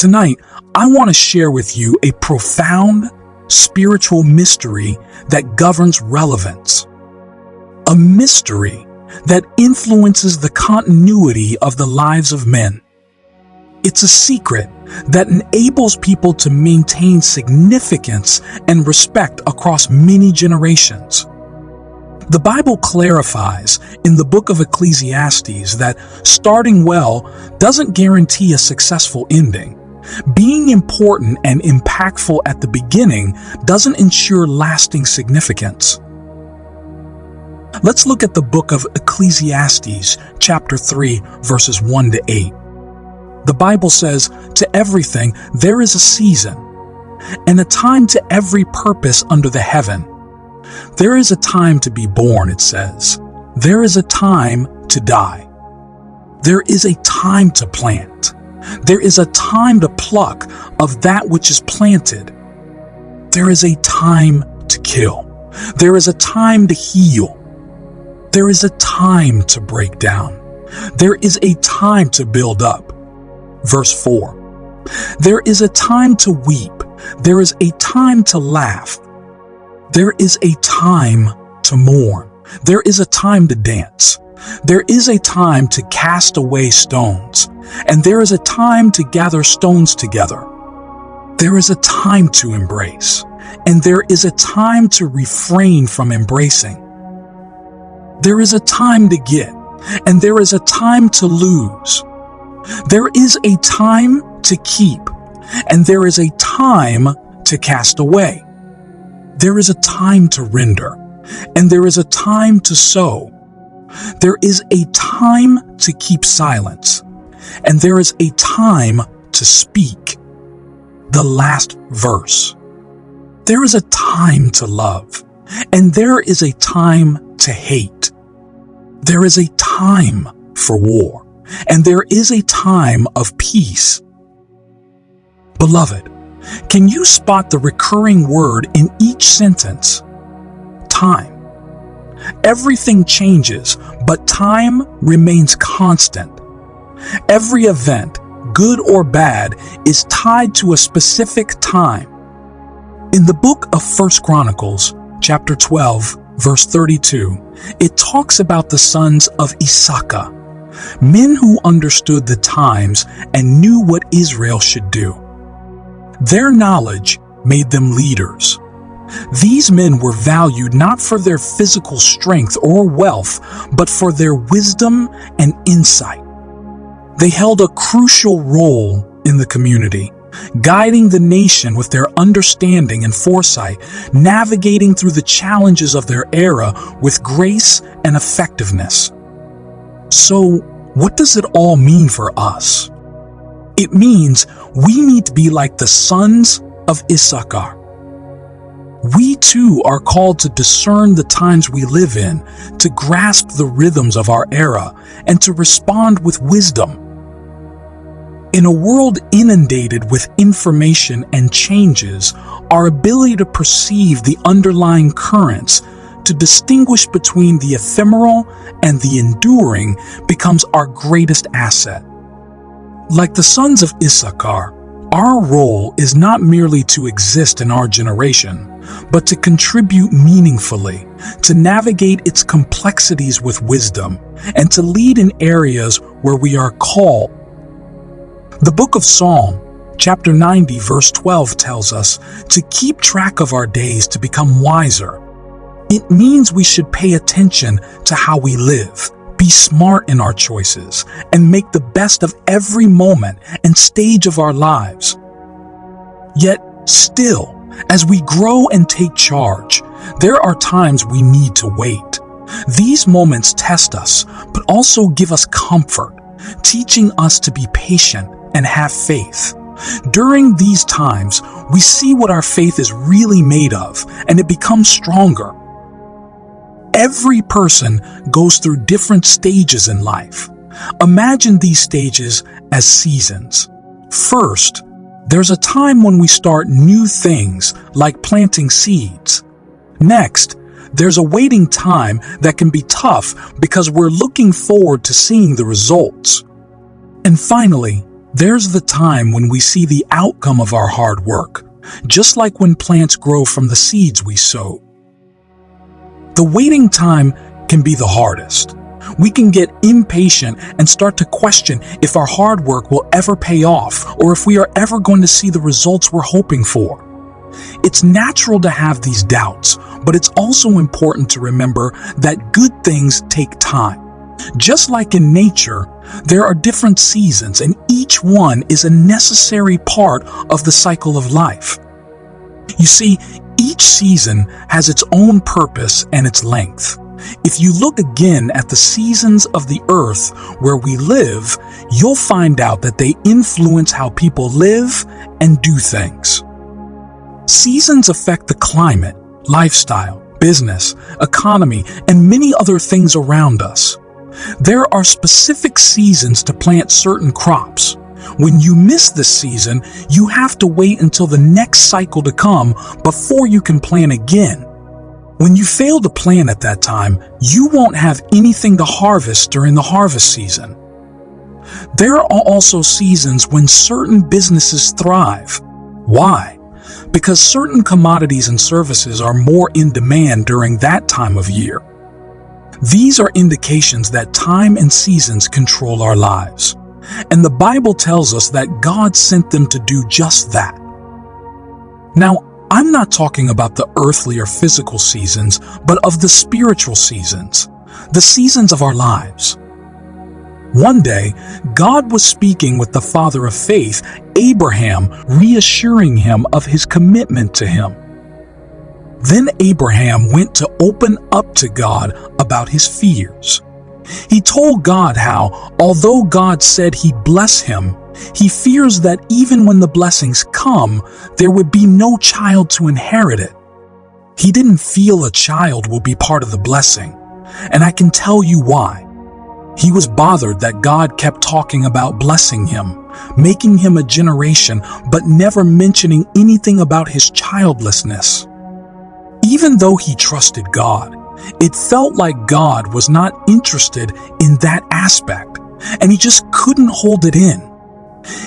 Tonight, I want to share with you a profound spiritual mystery that governs relevance. A mystery that influences the continuity of the lives of men. It's a secret that enables people to maintain significance and respect across many generations. The Bible clarifies in the book of Ecclesiastes that starting well doesn't guarantee a successful ending. Being important and impactful at the beginning doesn't ensure lasting significance. Let's look at the book of Ecclesiastes, chapter 3, verses 1 to 8. The Bible says, "To everything there is a season, and a time to every purpose under the heaven. There is a time to be born," it says. "There is a time to die. There is a time to plant. There is a time to pluck of that which is planted. There is a time to kill. There is a time to heal. There is a time to break down. There is a time to build up." Verse 4. "There is a time to weep. There is a time to laugh. There is a time to mourn. There is a time to dance. There is a time to cast away stones, and there is a time to gather stones together. There is a time to embrace, and there is a time to refrain from embracing. There is a time to get, and there is a time to lose. There is a time to keep, and there is a time to cast away. There is a time to render, and there is a time to sow. There is a time to keep silence, and there is a time to speak." The last verse. "There is a time to love, and there is a time to hate. There is a time for war, and there is a time of peace." Beloved, can you spot the recurring word in each sentence? Time. Everything changes, but time remains constant. Every event, good or bad, is tied to a specific time. In the book of 1 Chronicles, chapter 12, verse 32, it talks about the sons of Issachar, men who understood the times and knew what Israel should do. Their knowledge made them leaders. These men were valued not for their physical strength or wealth, but for their wisdom and insight. They held a crucial role in the community, guiding the nation with their understanding and foresight, navigating through the challenges of their era with grace and effectiveness. So, what does it all mean for us? It means we need to be like the sons of Issachar. We too are called to discern the times we live in, to grasp the rhythms of our era, and to respond with wisdom. In a world inundated with information and changes, our ability to perceive the underlying currents, to distinguish between the ephemeral and the enduring, becomes our greatest asset. Like the sons of Issachar, our role is not merely to exist in our generation, but to contribute meaningfully, to navigate its complexities with wisdom, and to lead in areas where we are called. The book of Psalm, chapter 90, verse 12 tells us to keep track of our days to become wiser. It means we should pay attention to how we live, be smart in our choices, and make the best of every moment and stage of our lives. Yet, still, as we grow and take charge, there are times we need to wait. These moments test us, but also give us comfort, teaching us to be patient and have faith. During these times, we see what our faith is really made of, and it becomes stronger. Every person goes through different stages in life. Imagine these stages as seasons. First, there's a time when we start new things, like planting seeds. Next, there's a waiting time that can be tough because we're looking forward to seeing the results. And finally, There's the time when we see the outcome of our hard work, just like when plants grow from the seeds we sowed. The waiting time can be the hardest. We can get impatient and start to question if our hard work will ever pay off or if we are ever going to see the results we're hoping for. It's natural to have these doubts, but it's also important to remember that good things take time. Just like in nature, there are different seasons, and each one is a necessary part of the cycle of life. You see, each season has its own purpose and its length. If you look again at the seasons of the earth where we live, you'll find out that they influence how people live and do things. Seasons affect the climate, lifestyle, business, economy, and many other things around us. There are specific seasons to plant certain crops. When you miss this season, you have to wait until the next cycle to come before you can plant again. When you fail to plant at that time, you won't have anything to harvest during the harvest season. There are also seasons when certain businesses thrive. Why? Because certain commodities and services are more in demand during that time of year. These are indications that time and seasons control our lives. And the Bible tells us that God sent them to do just that. Now, I'm not talking about the earthly or physical seasons, but of the spiritual seasons, the seasons of our lives. One day, God was speaking with the father of faith, Abraham, reassuring him of his commitment to him. Then Abraham went to open up to God about his fears. He told God how, although God said he'd bless him, he fears that even when the blessings come, there would be no child to inherit it. He didn't feel a child will be part of the blessing, and I can tell you why. He was bothered that God kept talking about blessing him, making him a generation, but never mentioning anything about his childlessness. Even though he trusted God, it felt like God was not interested in that aspect, and he just couldn't hold it in.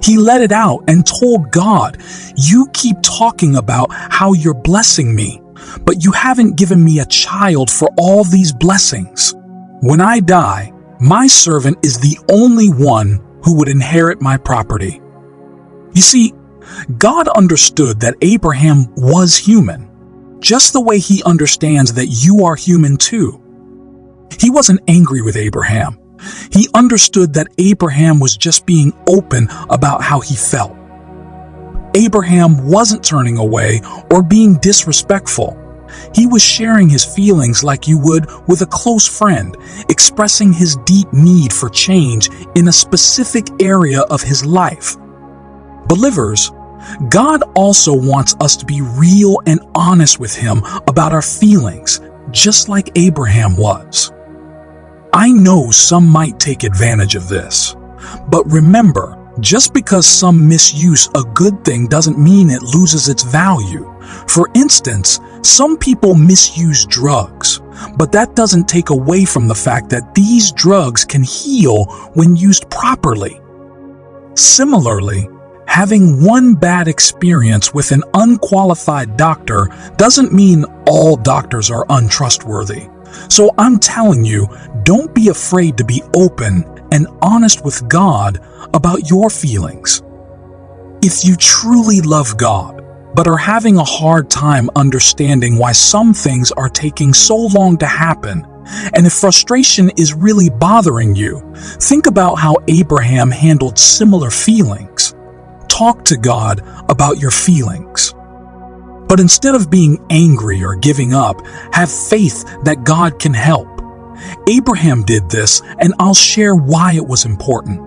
He let it out and told God, "You keep talking about how you're blessing me, but you haven't given me a child for all these blessings. When I die, my servant is the only one who would inherit my property." You see, God understood that Abraham was human, just the way he understands that you are human too. He wasn't angry with Abraham. He understood that Abraham was just being open about how he felt. Abraham wasn't turning away or being disrespectful. He was sharing his feelings like you would with a close friend, expressing his deep need for change in a specific area of his life. Believers, God also wants us to be real and honest with him about our feelings, just like Abraham was. I know some might take advantage of this, but remember, just because some misuse a good thing doesn't mean it loses its value. For instance, some people misuse drugs, but that doesn't take away from the fact that these drugs can heal when used properly. Similarly, having one bad experience with an unqualified doctor doesn't mean all doctors are untrustworthy. So I'm telling you, don't be afraid to be open and honest with God about your feelings. If you truly love God, but are having a hard time understanding why some things are taking so long to happen, and if frustration is really bothering you, think about how Abraham handled similar feelings. Talk to God about your feelings. But instead of being angry or giving up, have faith that God can help. Abraham did this, and I'll share why it was important.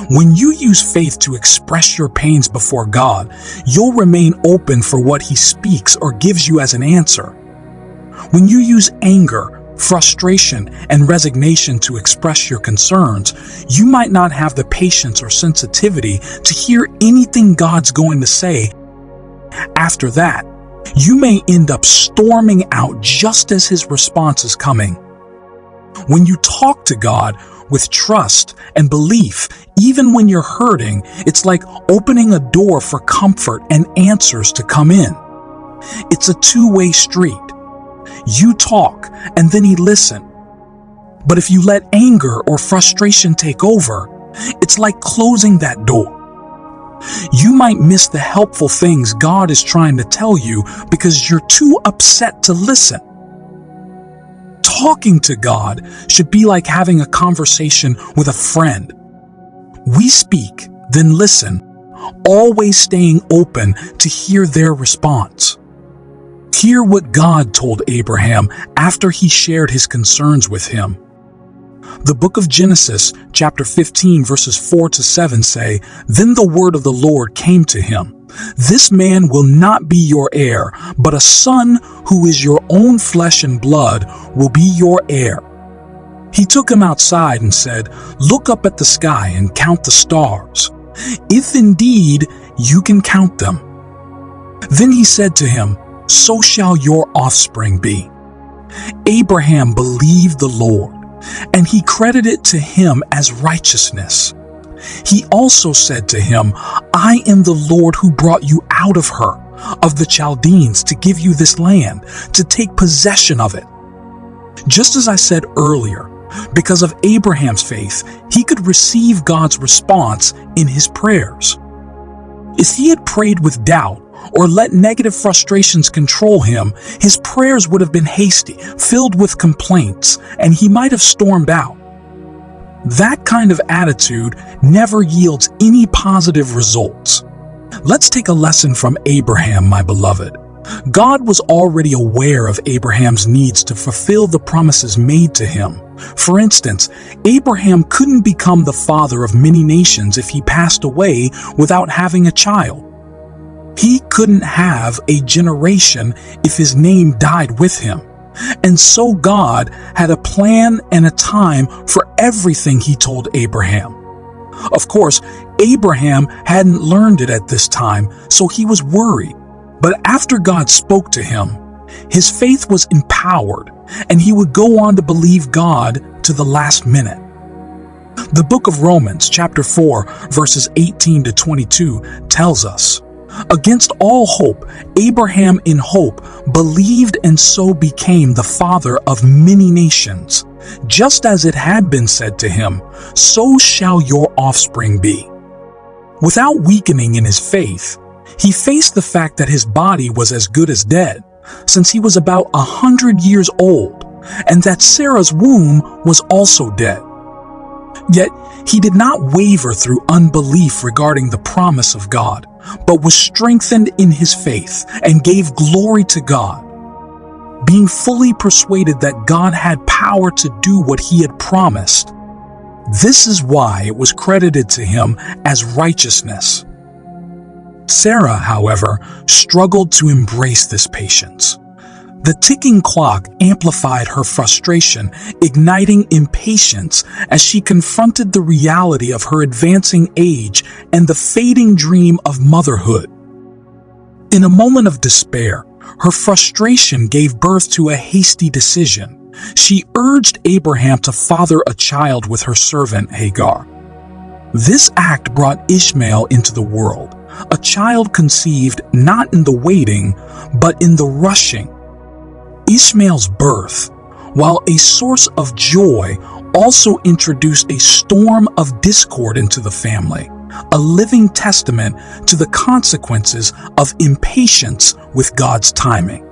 When you use faith to express your pains before God, you'll remain open for what He speaks or gives you as an answer. When you use anger, frustration, and resignation to express your concerns, you might not have the patience or sensitivity to hear anything God's going to say. After that, you may end up storming out just as His response is coming. When you talk to God, with trust and belief. Even when you're hurting, it's like opening a door for comfort and answers to come in. It's a two-way street. You talk, and then he listens. But if you let anger or frustration take over, it's like closing that door. You might miss the helpful things God is trying to tell you because you're too upset to listen. Talking to God should be like having a conversation with a friend. We speak, then listen, always staying open to hear their response. Hear what God told Abraham after he shared his concerns with him. The book of Genesis, chapter 15, verses 4-7 say, "Then the word of the Lord came to him. This man will not be your heir, but a son who is your own flesh and blood will be your heir." He took him outside and said, "Look up at the sky and count the stars, if indeed you can count them." Then he said to him, "So shall your offspring be." Abraham believed the Lord, and he credited it to him as righteousness. He also said to him, "I am the Lord who brought you out of Ur, of the Chaldeans, to give you this land, to take possession of it." Just as I said earlier, because of Abraham's faith, he could receive God's response in his prayers. If he had prayed with doubt or let negative frustrations control him, his prayers would have been hasty, filled with complaints, and he might have stormed out. That kind of attitude never yields any positive results. Let's take a lesson from Abraham, my beloved. God was already aware of Abraham's needs to fulfill the promises made to him. For instance, Abraham couldn't become the father of many nations if he passed away without having a child. He couldn't have a generation if his name died with him. And so God had a plan and a time for everything he told Abraham. Of course, Abraham hadn't learned it at this time, so he was worried. But after God spoke to him, his faith was empowered, and he would go on to believe God to the last minute. The book of Romans, chapter 4, verses 18-22 tells us, "Against all hope, Abraham in hope believed and so became the father of many nations, just as it had been said to him, so shall your offspring be." Without weakening in his faith, he faced the fact that his body was as good as dead, since he was about 100 years old, and that Sarah's womb was also dead. Yet he did not waver through unbelief regarding the promise of God, but was strengthened in his faith and gave glory to God, being fully persuaded that God had power to do what he had promised. This is why it was credited to him as righteousness. Sarah, however, struggled to embrace this patience. The ticking clock amplified her frustration, igniting impatience as she confronted the reality of her advancing age and the fading dream of motherhood. In a moment of despair, her frustration gave birth to a hasty decision. She urged Abraham to father a child with her servant Hagar. This act brought Ishmael into the world, a child conceived not in the waiting, but in the rushing. Ishmael's birth, while a source of joy, also introduced a storm of discord into the family, a living testament to the consequences of impatience with God's timing.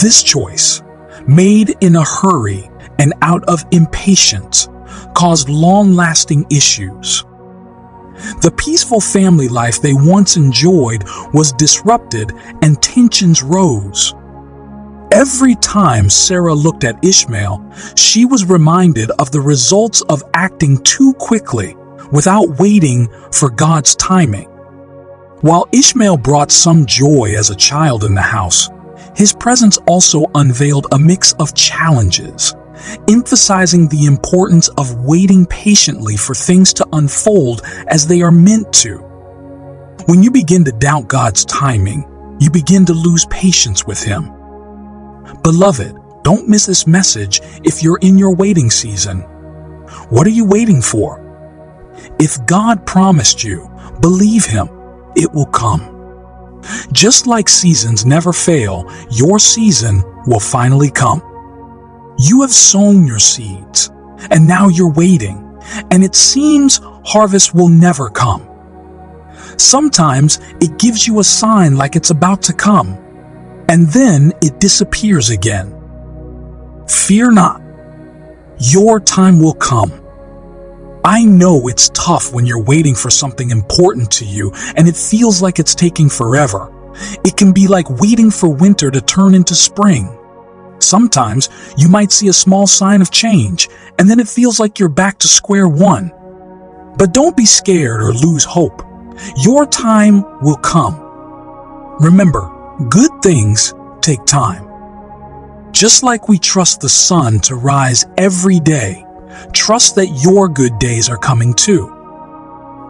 This choice, made in a hurry and out of impatience, caused long-lasting issues. The peaceful family life they once enjoyed was disrupted and tensions rose. Every time Sarah looked at Ishmael, she was reminded of the results of acting too quickly without waiting for God's timing. While Ishmael brought some joy as a child in the house, his presence also unveiled a mix of challenges, emphasizing the importance of waiting patiently for things to unfold as they are meant to. When you begin to doubt God's timing, you begin to lose patience with Him. Beloved, don't miss this message if you're in your waiting season. What are you waiting for? If God promised you, believe Him, it will come. Just like seasons never fail, your season will finally come. You have sown your seeds, and now you're waiting, and it seems harvest will never come. Sometimes it gives you a sign like it's about to come, and then it disappears again. Fear not. Your time will come. I know it's tough when you're waiting for something important to you and it feels like it's taking forever. It can be like waiting for winter to turn into spring. Sometimes you might see a small sign of change and then it feels like you're back to square one. But don't be scared or lose hope. Your time will come. Remember, good things take time. Just like we trust the sun to rise every day, trust that your good days are coming too.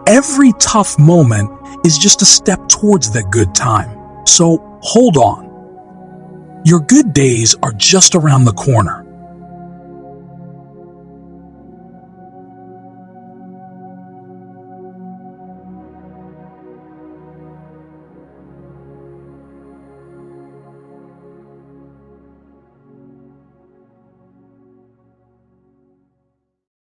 Every tough moment is just a step towards that good time, so hold on. Your good days are just around the corner.